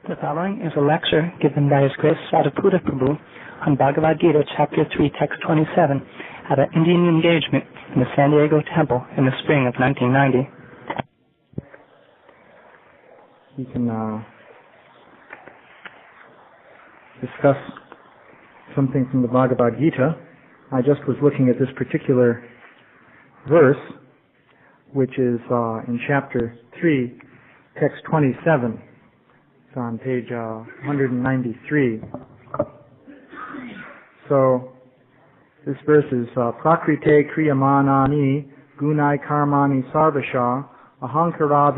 The following is a lecture given by His Grace Sadaputa Prabhu on Bhagavad Gita, Chapter 3, Text 27, at an Indian engagement in the San Diego Temple in the spring of 1990. We can discuss something from the Bhagavad Gita. I just was looking at this particular verse, which is in Chapter 3, Text 27. It's on page 193. So this verse is Prakrite kriyamanani gunai karmani sarvasha ahankara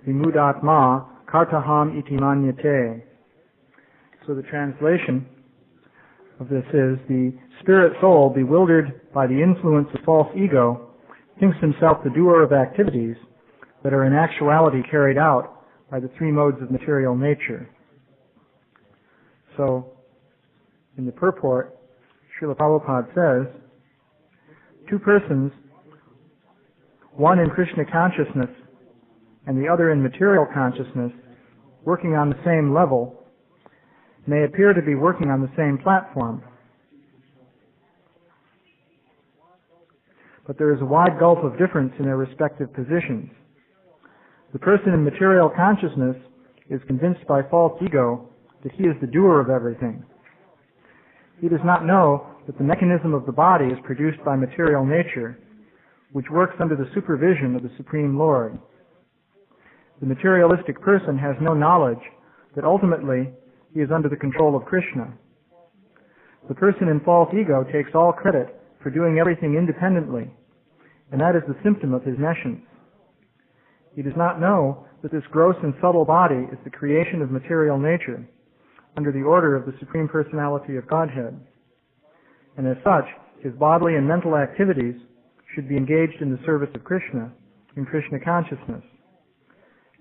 vimudatma kartaham iti manyate. So the translation of this is, the spirit soul, bewildered by the influence of false ego, thinks himself the doer of activities that are in actuality carried out by the three modes of material nature. So, in the purport, Śrīla Prabhupāda says, two persons, one in Krishna consciousness and the other in material consciousness, working on the same level, may appear to be working on the same platform. But there is a wide gulf of difference in their respective positions. The person in material consciousness is convinced by false ego that he is the doer of everything. He does not know that the mechanism of the body is produced by material nature, which works under the supervision of the Supreme Lord. The materialistic person has no knowledge that ultimately he is under the control of Krishna. The person in false ego takes all credit for doing everything independently, and that is the symptom of his nescience. He does not know that this gross and subtle body is the creation of material nature, under the order of the Supreme Personality of Godhead. And as such, his bodily and mental activities should be engaged in the service of Krishna, in Krishna consciousness.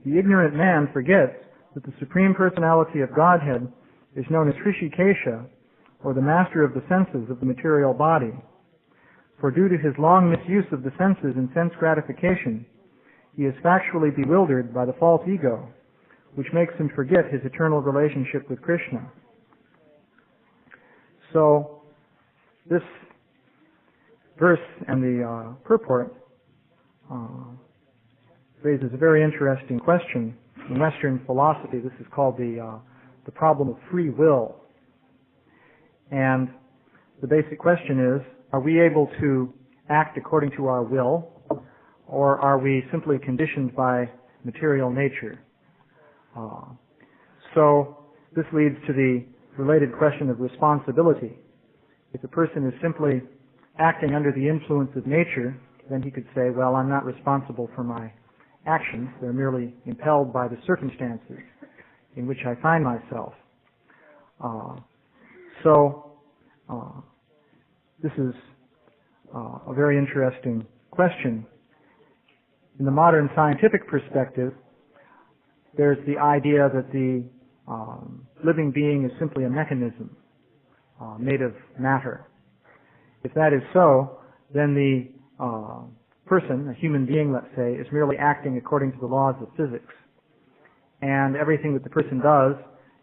The ignorant man forgets that the Supreme Personality of Godhead is known as Hrishikesha, or the master of the senses of the material body. For due to his long misuse of the senses and sense gratification, he is factually bewildered by the false ego, which makes him forget his eternal relationship with Krishna. So, this verse and the purport raises a very interesting question. In Western philosophy, this is called the problem of free will. And the basic question is, are we able to act according to our will, or are we simply conditioned by material nature? So this leads to the related question of responsibility. If a person is simply acting under the influence of nature, then he could say, well, I'm not responsible for my actions. They're merely impelled by the circumstances in which I find myself. This is a very interesting question. In the modern scientific perspective, there's the idea that the living being is simply a mechanism made of matter. If that is so, then the person, a human being, let's say, is merely acting according to the laws of physics. And everything that the person does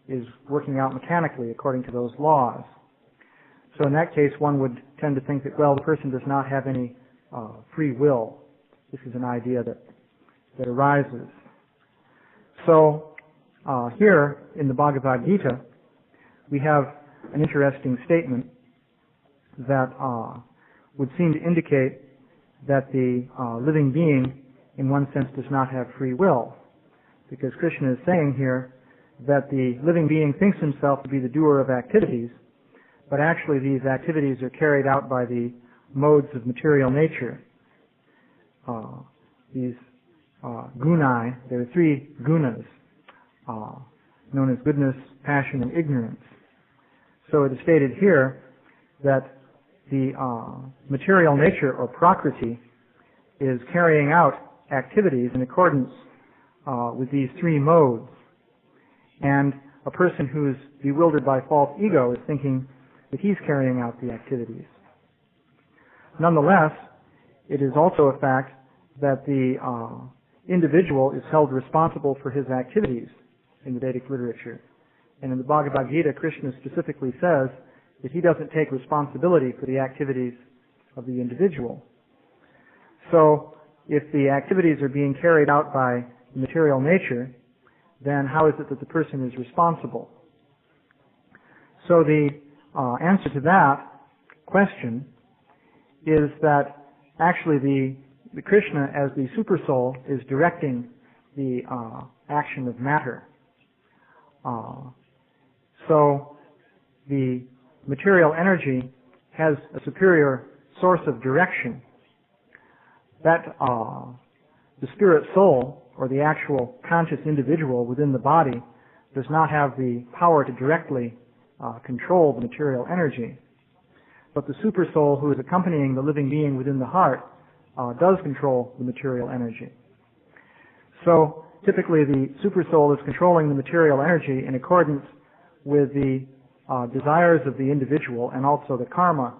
is working out mechanically according to those laws. So in that case, one would tend to think that, well, the person does not have any free will. This is an idea that arises. So here in the Bhagavad Gita, we have an interesting statement that would seem to indicate that the living being, in one sense, does not have free will. Because Krishna is saying here that the living being thinks himself to be the doer of activities, but actually these activities are carried out by the modes of material nature. These gunai, there are three gunas, known as goodness, passion, and ignorance. So it is stated here that the material nature, or prakriti, is carrying out activities in accordance with these three modes. And a person who is bewildered by false ego is thinking that he's carrying out the activities. Nonetheless, it is also a fact that the individual is held responsible for his activities in the Vedic literature. And in the Bhagavad Gita, Krishna specifically says that he doesn't take responsibility for the activities of the individual. So, if the activities are being carried out by material nature, then how is it that the person is responsible? So the answer to that question is that actually the Krishna as the Supersoul is directing the action of matter. So the material energy has a superior source of direction. That the spirit soul, or the actual conscious individual within the body, does not have the power to directly control the material energy. But the super soul, who is accompanying the living being within the heart, does control the material energy. So typically the super soul is controlling the material energy in accordance with the desires of the individual and also the karma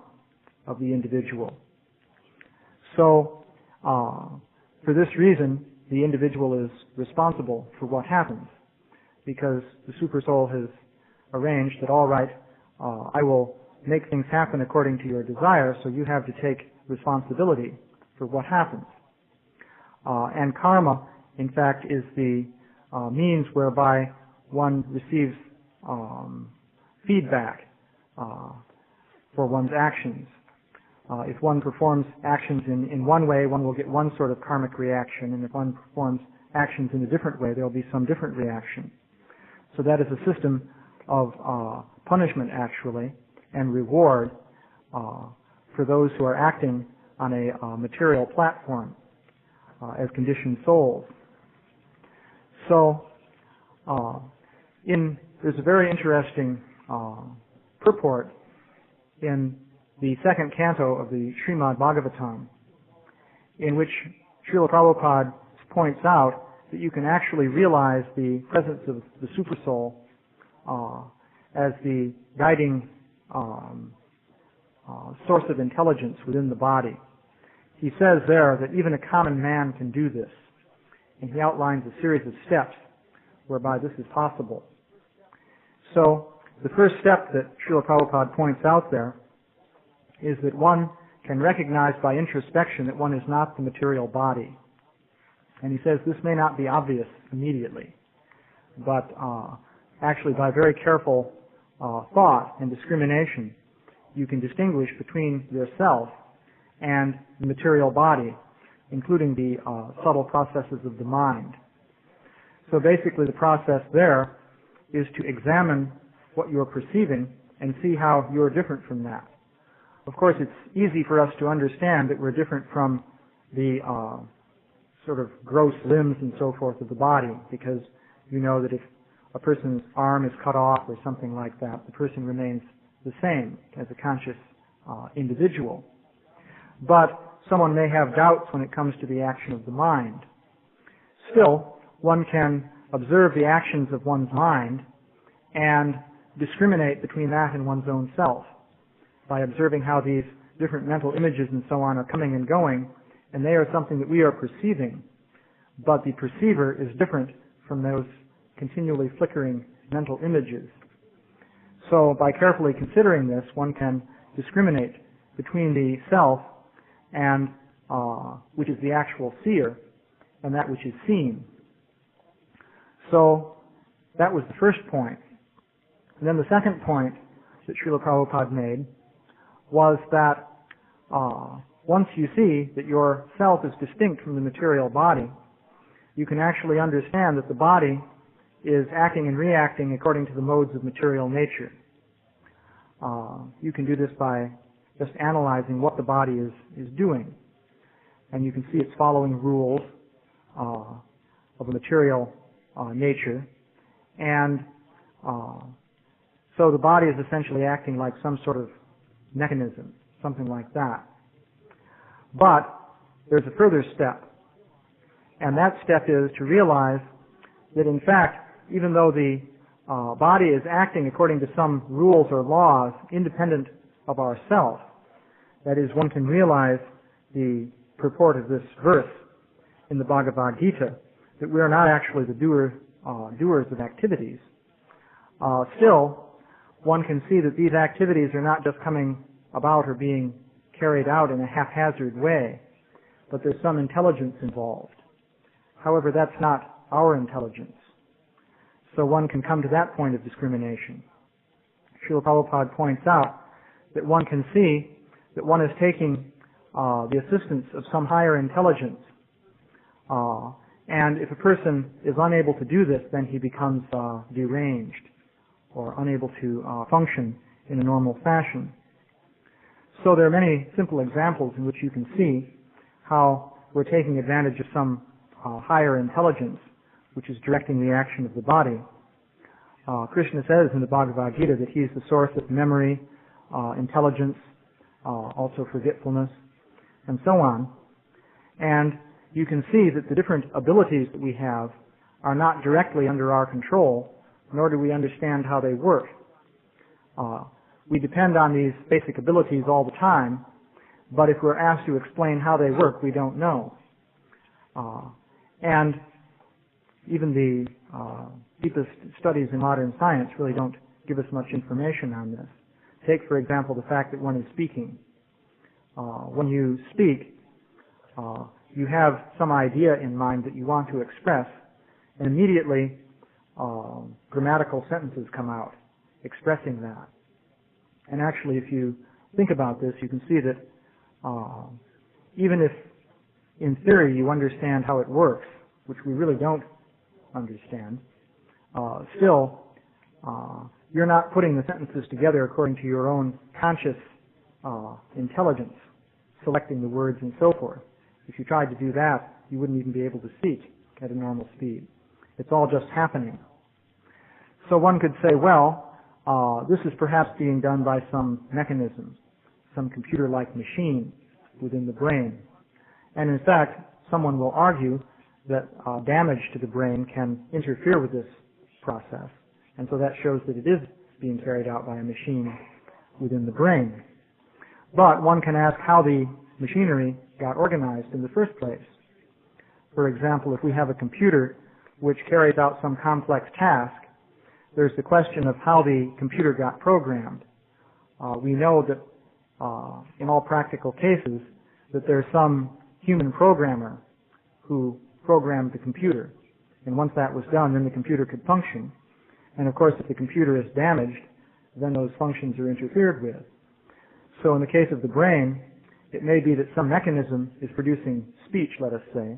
of the individual. So for this reason, the individual is responsible for what happens, because the super soul has arranged that, all right, I will make things happen according to your desire, so you have to take responsibility for what happens. And karma, in fact, is the means whereby one receives feedback for one's actions. If one performs actions in one way, one will get one sort of karmic reaction, and if one performs actions in a different way, there will be some different reaction. So that is a system of punishment, actually, and reward for those who are acting on a material platform as conditioned souls. So there's a very interesting purport in the second canto of the Srimad Bhagavatam, in which Śrīla Prabhupāda points out that you can actually realize the presence of the Supersoul as the guiding source of intelligence within the body. He says there that even a common man can do this, and he outlines a series of steps whereby this is possible. So the first step that Śrīla Prabhupāda points out there is that one can recognize by introspection that one is not the material body. And he says this may not be obvious immediately, but actually by very careful thought and discrimination, you can distinguish between yourself and the material body, including the subtle processes of the mind. So basically the process there is to examine what you're perceiving and see how you're different from that. Of course, it's easy for us to understand that we're different from the sort of gross limbs and so forth of the body, because you know that if a person's arm is cut off or something like that, the person remains the same as a conscious individual. But someone may have doubts when it comes to the action of the mind. Still, one can observe the actions of one's mind and discriminate between that and one's own self by observing how these different mental images and so on are coming and going, and they are something that we are perceiving, but the perceiver is different from those continually flickering mental images. So by carefully considering this, one can discriminate between the self and which is the actual seer, and that which is seen. So that was the first point. And then the second point that Śrīla Prabhupāda made was that once you see that your self is distinct from the material body, you can actually understand that the body is acting and reacting according to the modes of material nature. You can do this by just analyzing what the body is doing. And you can see it's following rules of a material nature. And so the body is essentially acting like some sort of mechanism, something like that. But there's a further step. And that step is to realize that in fact, even though the body is acting according to some rules or laws independent of ourself, that is, one can realize the purport of this verse in the Bhagavad Gita, that we are not actually the doer doers of activities. Still, one can see that these activities are not just coming about or being carried out in a haphazard way, but there's some intelligence involved. However, that's not our intelligence. So one can come to that point of discrimination. Śrīla Prabhupāda points out that one can see that one is taking the assistance of some higher intelligence. And if a person is unable to do this, then he becomes deranged or unable to function in a normal fashion. So there are many simple examples in which you can see how we're taking advantage of some higher intelligence which is directing the action of the body. Krishna says in the Bhagavad Gita that he is the source of memory, intelligence, also forgetfulness, and so on. And you can see that the different abilities that we have are not directly under our control, nor do we understand how they work. We depend on these basic abilities all the time, but if we're asked to explain how they work, we don't know. And even the deepest studies in modern science really don't give us much information on this. Take, for example, the fact that one is speaking. When you speak, you have some idea in mind that you want to express, and immediately grammatical sentences come out expressing that. And actually, if you think about this, you can see that even if in theory you understand how it works, which we really don't understand, still you're not putting the sentences together according to your own conscious intelligence, selecting the words and so forth. If you tried to do that, you wouldn't even be able to speak at a normal speed. It's all just happening. So one could say, well, this is perhaps being done by some mechanism, some computer-like machine within the brain. And in fact, someone will argue that damage to the brain can interfere with this process. And so that shows that it is being carried out by a machine within the brain. But one can ask how the machinery got organized in the first place. For example, if we have a computer which carries out some complex task, there's the question of how the computer got programmed. We know that in all practical cases that there's some human programmer who programmed the computer. And once that was done, then the computer could function. And of course, if the computer is damaged, then those functions are interfered with. So in the case of the brain, it may be that some mechanism is producing speech, let us say,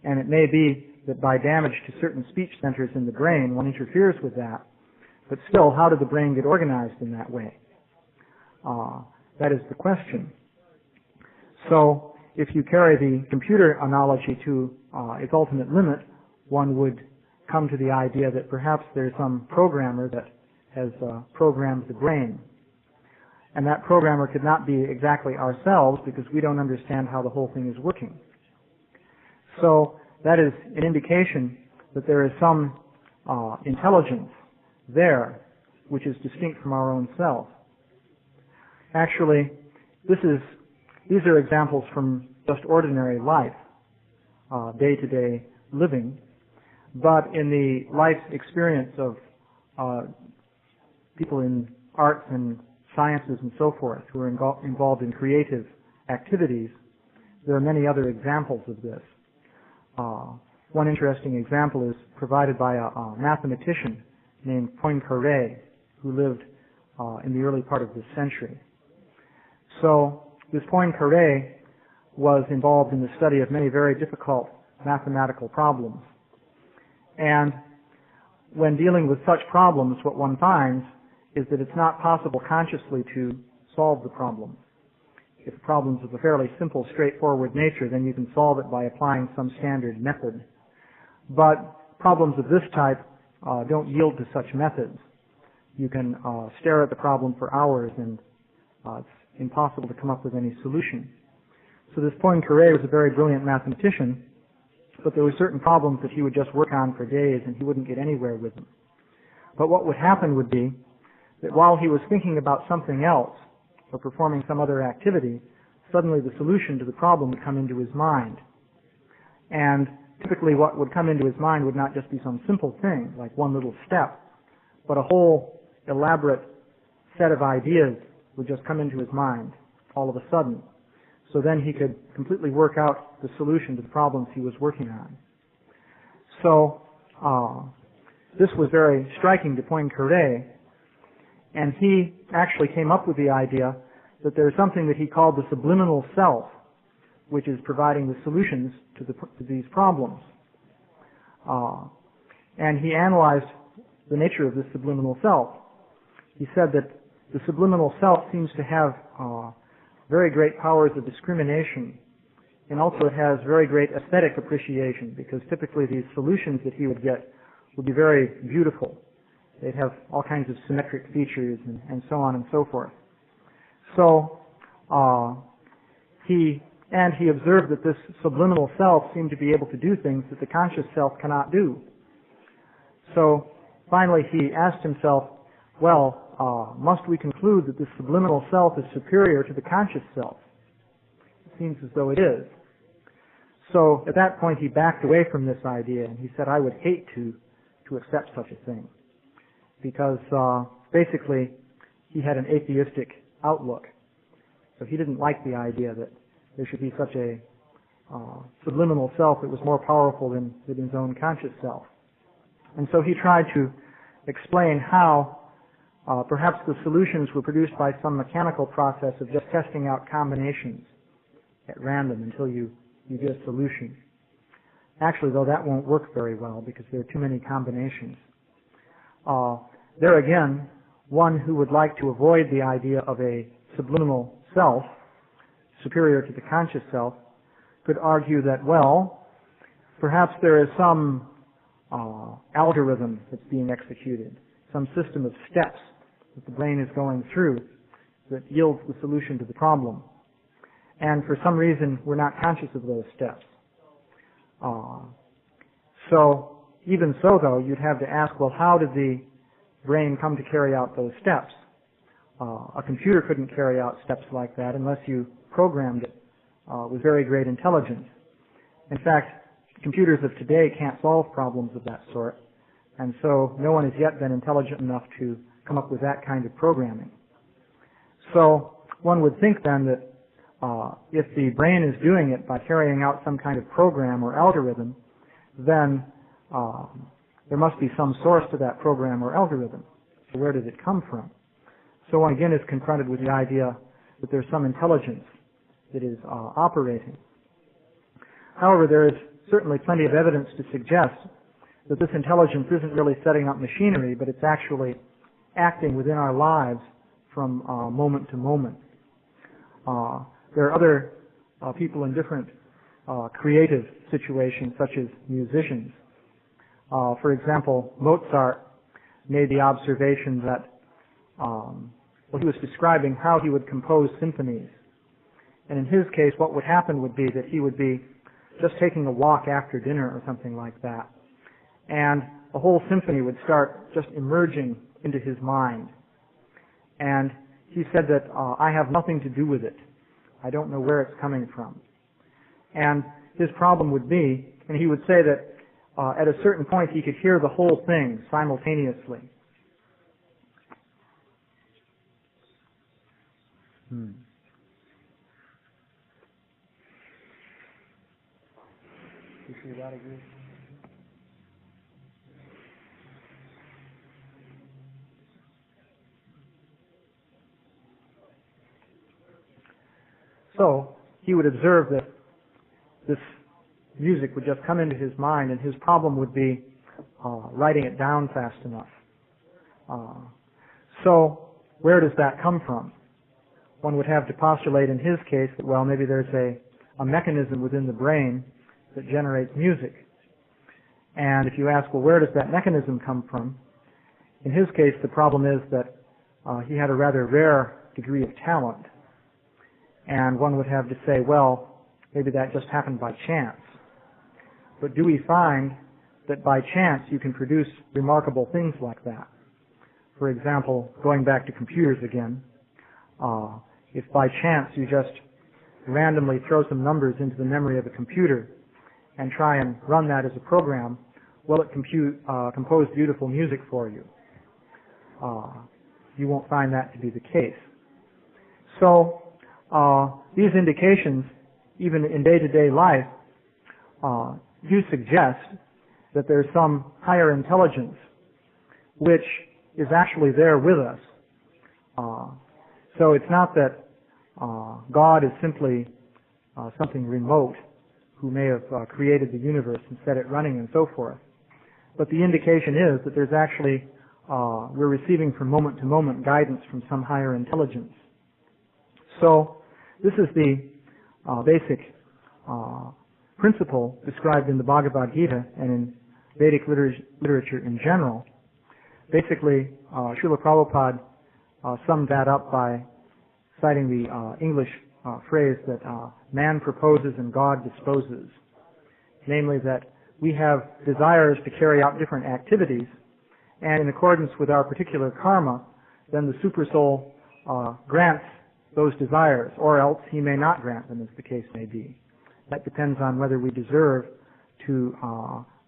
and it may be that by damage to certain speech centers in the brain, one interferes with that. But still, how did the brain get organized in that way? That is the question. So if you carry the computer analogy to its ultimate limit, one would come to the idea that perhaps there's some programmer that has programmed the brain. And that programmer could not be exactly ourselves because we don't understand how the whole thing is working. So that is an indication that there is some intelligence there which is distinct from our own self. Actually, these are examples from just ordinary life, day-to-day living, but in the life experience of people in arts and sciences and so forth who are involved in creative activities, there are many other examples of this. One interesting example is provided by a mathematician named Poincaré, who lived in the early part of this century. So this Poincaré was involved in the study of many very difficult mathematical problems. And when dealing with such problems, what one finds is that it's not possible consciously to solve the problem. If the problem is of a fairly simple, straightforward nature, then you can solve it by applying some standard method. But problems of this type don't yield to such methods. You can stare at the problem for hours and it's impossible to come up with any solution. So this Poincaré was a very brilliant mathematician, but there were certain problems that he would just work on for days and he wouldn't get anywhere with them. But what would happen would be that while he was thinking about something else or performing some other activity, suddenly the solution to the problem would come into his mind. And typically what would come into his mind would not just be some simple thing, like one little step, but a whole elaborate set of ideas would just come into his mind all of a sudden. So then he could completely work out the solution to the problems he was working on. So this was very striking to Poincaré, and he actually came up with the idea that there's something that he called the subliminal self, which is providing the solutions to these problems. And he analyzed the nature of this subliminal self. He said that the subliminal self seems to have very great powers of discrimination, and also it has very great aesthetic appreciation, because typically these solutions that he would get would be very beautiful. They'd have all kinds of symmetric features and so on and so forth. So he observed that this subliminal self seemed to be able to do things that the conscious self cannot do. So finally he asked himself, well, must we conclude that this subliminal self is superior to the conscious self? It seems as though it is. So at that point he backed away from this idea, and he said, I would hate to accept such a thing, because basically he had an atheistic outlook. So he didn't like the idea that there should be such a subliminal self that was more powerful than his own conscious self. And so he tried to explain how perhaps the solutions were produced by some mechanical process of just testing out combinations at random until you get a solution. Actually, though, that won't work very well because there are too many combinations. There again, one who would like to avoid the idea of a subliminal self superior to the conscious self could argue that, well, perhaps there is some algorithm that's being executed, some system of steps that the brain is going through that yields the solution to the problem. And for some reason, we're not conscious of those steps. So even so, though, you'd have to ask, well, how did the brain come to carry out those steps? A computer couldn't carry out steps like that unless you programmed it with very great intelligence. In fact, computers of today can't solve problems of that sort, and so no one has yet been intelligent enough to come up with that kind of programming. So one would think then that if the brain is doing it by carrying out some kind of program or algorithm, then there must be some source to that program or algorithm. So where does it come from? So one again is confronted with the idea that there's some intelligence that is operating. However, there is certainly plenty of evidence to suggest that this intelligence isn't really setting up machinery, but it's actually acting within our lives from moment to moment. There are other people in different creative situations, such as musicians. For example, Mozart made the observation that he was describing how he would compose symphonies. And in his case, what would happen would be that he would be just taking a walk after dinner or something like that. And the whole symphony would start just emerging into his mind. And he said that I have nothing to do with it. I don't know where it's coming from. And his problem would be, and he would say that at a certain point he could hear the whole thing simultaneously. You see that agree? So he would observe that this music would just come into his mind, and his problem would be writing it down fast enough. So where does that come from? One would have to postulate in his case that, well, maybe there's a mechanism within the brain that generates music. And if you ask, well, where does that mechanism come from? In his case, the problem is that he had a rather rare degree of talent. And one would have to say, well, maybe that just happened by chance. But do we find that by chance you can produce remarkable things like that? For example, going back to computers again, if by chance you just randomly throw some numbers into the memory of a computer and try and run that as a program, will it compose beautiful music for you? You won't find that to be the case. So these indications, even in day-to-day life, do suggest that there's some higher intelligence which is actually there with us. So it's not that God is simply something remote who may have created the universe and set it running and so forth. But the indication is that there's actually, we're receiving from moment to moment guidance from some higher intelligence. So this is the basic principle described in the Bhagavad Gita and in Vedic literature in general. Basically, Śrīla Prabhupāda summed that up by citing the English phrase that man proposes and God disposes. Namely that we have desires to carry out different activities, and in accordance with our particular karma, then the supersoul grants those desires, or else he may not grant them, as the case may be. That depends on whether we deserve to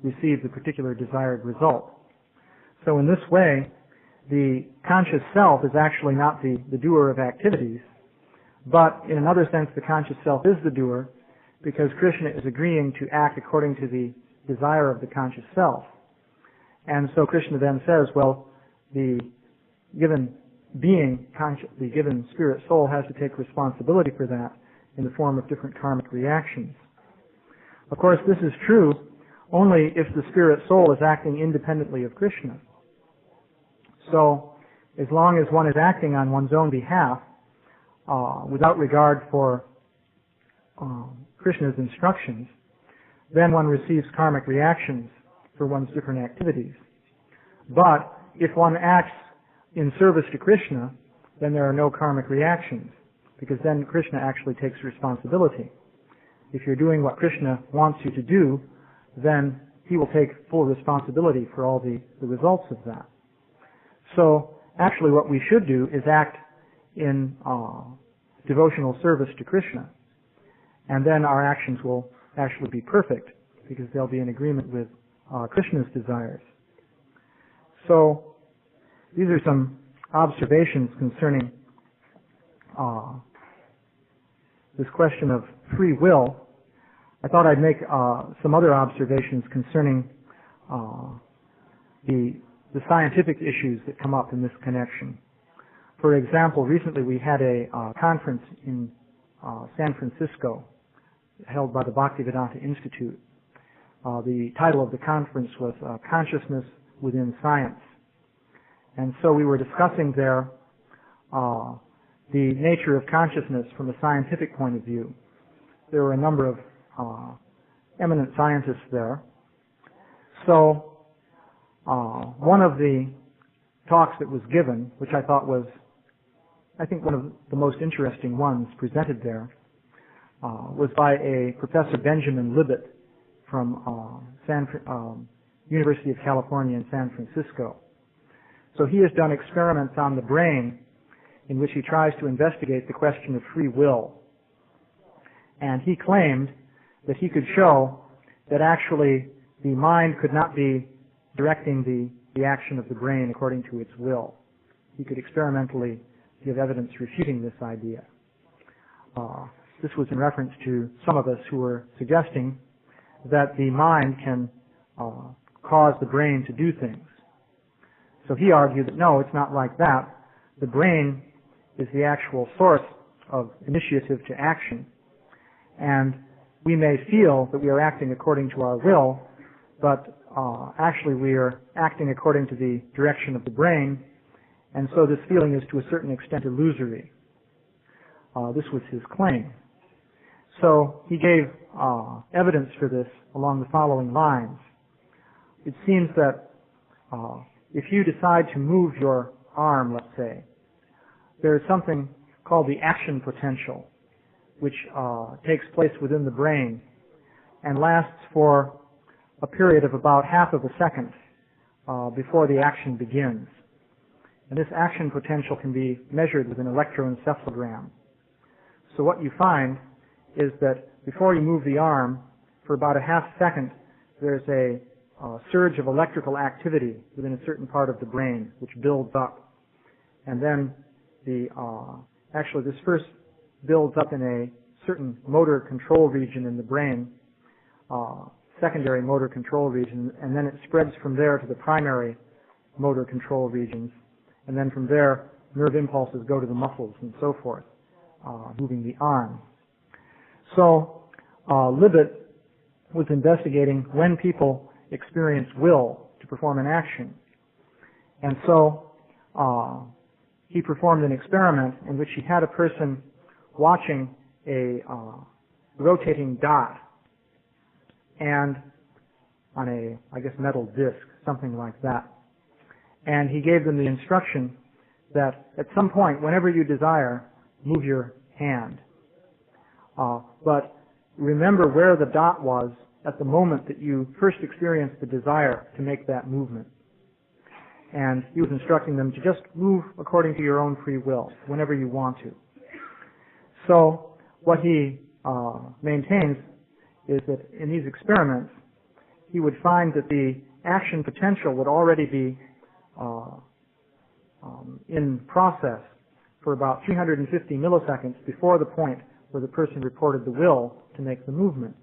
receive the particular desired result. So in this way, the conscious self is actually not the doer of activities, but in another sense the conscious self is the doer, because Krishna is agreeing to act according to the desire of the conscious self. And so Krishna then says, well, the given being, the given spirit soul has to take responsibility for that in the form of different karmic reactions. Of course, this is true only if the spirit soul is acting independently of Krishna. So, as long as one is acting on one's own behalf, without regard for Krishna's instructions, then one receives karmic reactions for one's different activities. But if one acts in service to Krishna, then there are no karmic reactions, because then Krishna actually takes responsibility. If you're doing what Krishna wants you to do, then he will take full responsibility for all the results of that. So, actually what we should do is act in devotional service to Krishna, and then our actions will actually be perfect, because they'll be in agreement with Krishna's desires. So, these are some observations concerning this question of free will. I thought I'd make some other observations concerning the scientific issues that come up in this connection. For example, recently we had a conference in San Francisco held by the Bhaktivedanta Institute. The title of the conference was Consciousness Within Science. And so we were discussing there the nature of consciousness from a scientific point of view. There were a number of eminent scientists there. So one of the talks that was given, which I thought was, I think, one of the most interesting ones presented there, was by a Professor Benjamin Libet from University of California in San Francisco. So he has done experiments on the brain in which he tries to investigate the question of free will. And he claimed that he could show that actually the mind could not be directing the action of the brain according to its will. He could experimentally give evidence refuting this idea. This was in reference to some of us who were suggesting that the mind can cause the brain to do things. So he argued that no, it's not like that. The brain is the actual source of initiative to action. And we may feel that we are acting according to our will, but actually we are acting according to the direction of the brain, and so this feeling is to a certain extent illusory. This was his claim. So he gave evidence for this along the following lines. It seems that if you decide to move your arm, let's say, there is something called the action potential, which takes place within the brain and lasts for a period of about half of a second before the action begins. And this action potential can be measured with an electroencephalogram. So what you find is that before you move the arm, for about a half second, there's a surge of electrical activity within a certain part of the brain, which builds up. And then actually this first builds up in a certain motor control region in the brain, secondary motor control region, and then it spreads from there to the primary motor control regions. And then from there, nerve impulses go to the muscles and so forth, moving the arm. So Libet was investigating when people experience will to perform an action. And so he performed an experiment in which he had a person watching a rotating dot and on a, I guess, metal disc, something like that. And he gave them the instruction that at some point, whenever you desire, move your hand. But remember where the dot was at the moment that you first experienced the desire to make that movement. And he was instructing them to just move according to your own free will, whenever you want to. So what he maintains is that in these experiments, he would find that the action potential would already be in process for about 350 milliseconds before the point where the person reported the will to make the movement.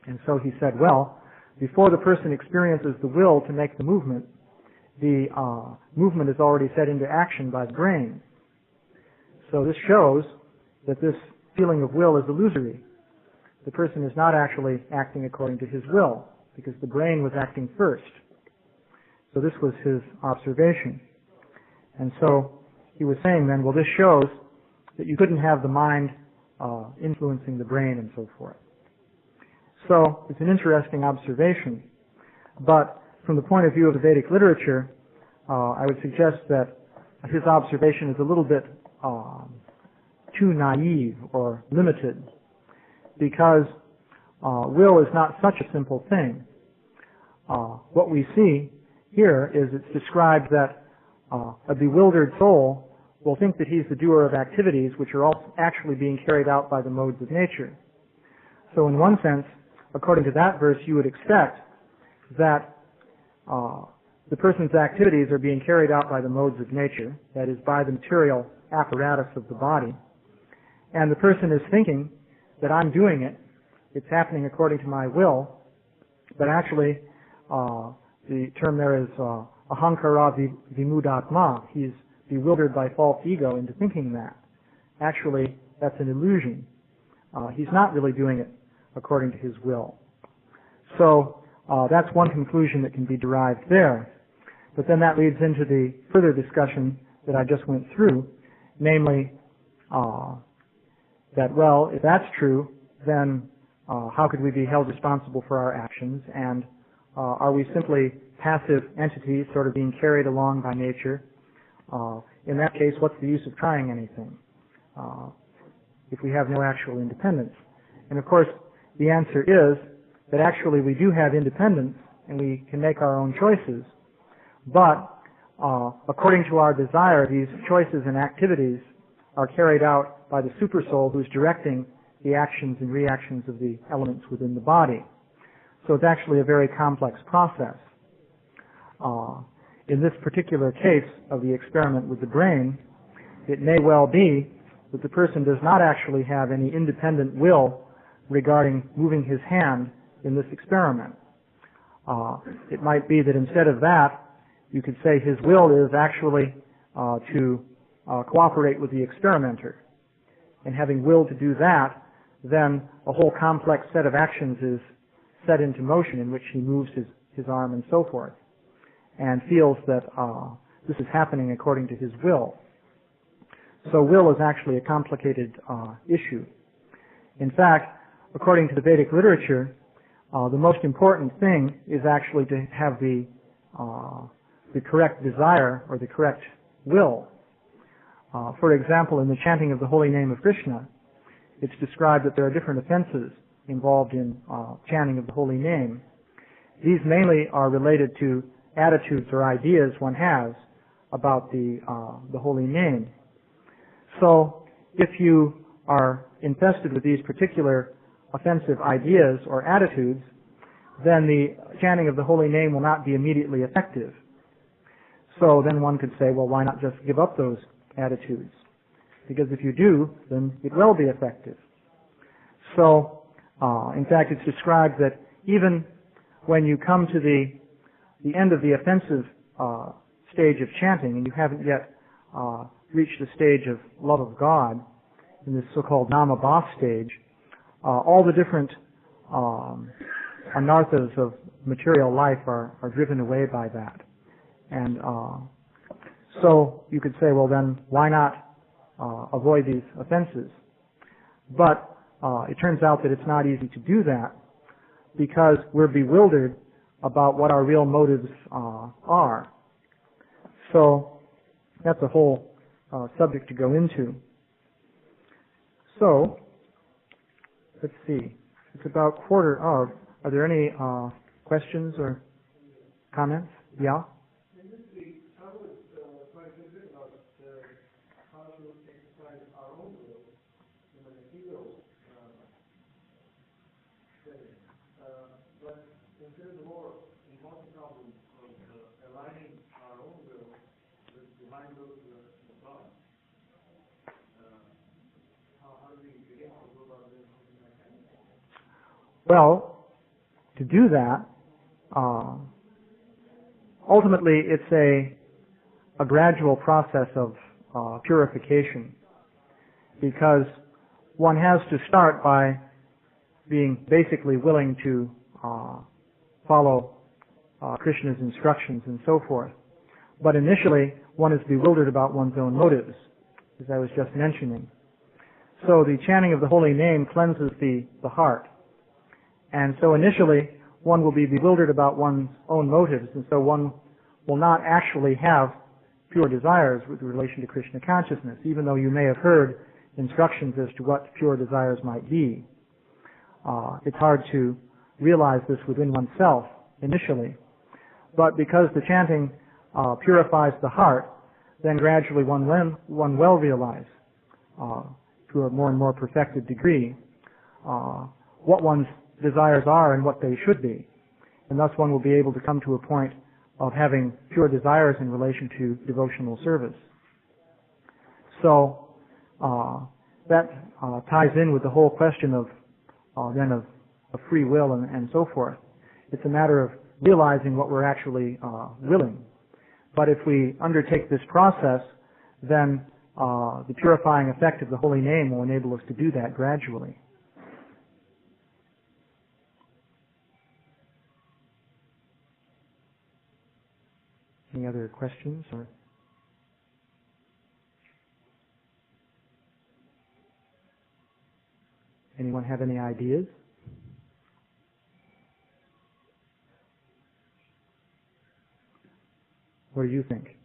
And so he said, well, before the person experiences the will to make the movement is already set into action by the brain. So this shows that this feeling of will is illusory. The person is not actually acting according to his will, because the brain was acting first. So this was his observation. And so he was saying then, well, this shows that you couldn't have the mind influencing the brain and so forth. So it's an interesting observation. But from the point of view of the Vedic literature, I would suggest that his observation is a little bit too naive or limited, because will is not such a simple thing. What we see here is it's described that a bewildered soul will think that he's the doer of activities which are all actually being carried out by the modes of nature. So in one sense, according to that verse, you would expect that the person's activities are being carried out by the modes of nature, that is, by the material apparatus of the body. And the person is thinking that I'm doing it, it's happening according to my will, but actually the term there is ahankara vimudatma. He's bewildered by false ego into thinking that. Actually, that's an illusion. He's not really doing it according to his will. So that's one conclusion that can be derived there. But then that leads into the further discussion that I just went through, namely that, well, if that's true, then how could we be held responsible for our actions? And are we simply passive entities sort of being carried along by nature? In that case, what's the use of trying anything if we have no actual independence? And of course, the answer is that actually we do have independence and we can make our own choices. But according to our desire, these choices and activities are carried out by the supersoul who's directing the actions and reactions of the elements within the body. So it's actually a very complex process. In this particular case of the experiment with the brain, it may well be that the person does not actually have any independent will regarding moving his hand in this experiment. It might be that instead of that, you could say his will is actually to cooperate with the experimenter. And having will to do that, then a whole complex set of actions is set into motion in which he moves his arm and so forth, and feels that this is happening according to his will. So will is actually a complicated issue. In fact, according to the Vedic literature, the most important thing is actually to have the correct desire or the correct will. For example, in the chanting of the holy name of Krishna, it's described that there are different offenses involved in chanting of the holy name. These mainly are related to attitudes or ideas one has about the holy name. So if you are infested with these particular offensive ideas or attitudes, then the chanting of the holy name will not be immediately effective. So then one could say, well, why not just give up those attitudes? Because if you do, then it will be effective. So, in fact, it's described that even when you come to the end of the offensive stage of chanting, and you haven't yet reached the stage of love of God, in this so-called nama-bhas stage, all the different anarthas of material life are driven away by that. And so you could say, well then, why not avoid these offenses? But it turns out that it's not easy to do that because we're bewildered about what our real motives are. So that's a whole subject to go into. So, let's see. It's about quarter of. Are there any questions or comments? Yeah? In this week, I was quite a bit about how to exercise our own will in an ego setting. But consider the more important problem of aligning our own will with the divine will of God. How do we begin to go about this? Well, to do that, ultimately it's a gradual process of purification, because one has to start by being basically willing to follow Krishna's instructions and so forth. But initially, one is bewildered about one's own motives, as I was just mentioning. So the chanting of the holy name cleanses the heart. And so initially, one will be bewildered about one's own motives, and so one will not actually have pure desires with relation to Krishna consciousness, even though you may have heard instructions as to what pure desires might be. It's hard to realize this within oneself initially. But because the chanting purifies the heart, then gradually one will realize, to a more and more perfected degree, what one's desires are and what they should be. And thus one will be able to come to a point of having pure desires in relation to devotional service. So that ties in with the whole question of free will and so forth. It's a matter of realizing what we're actually willing. But if we undertake this process, then the purifying effect of the holy name will enable us to do that gradually. Any other questions? Or anyone have any ideas? What do you think?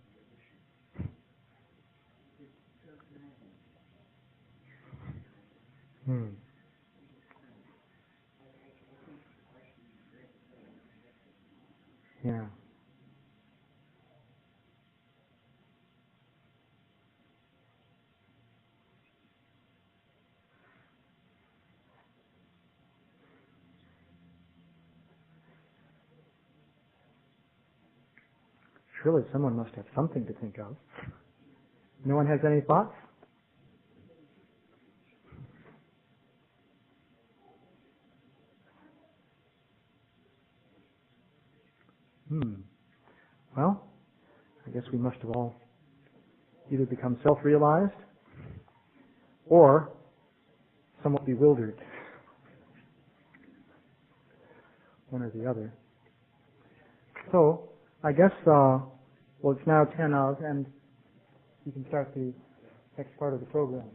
Yeah. Surely someone must have something to think of. No one has any thoughts? Well, I guess we must have all either become self-realized or somewhat bewildered. One or the other. So, I guess, well, it's now 10 hours, and you can start the next part of the program.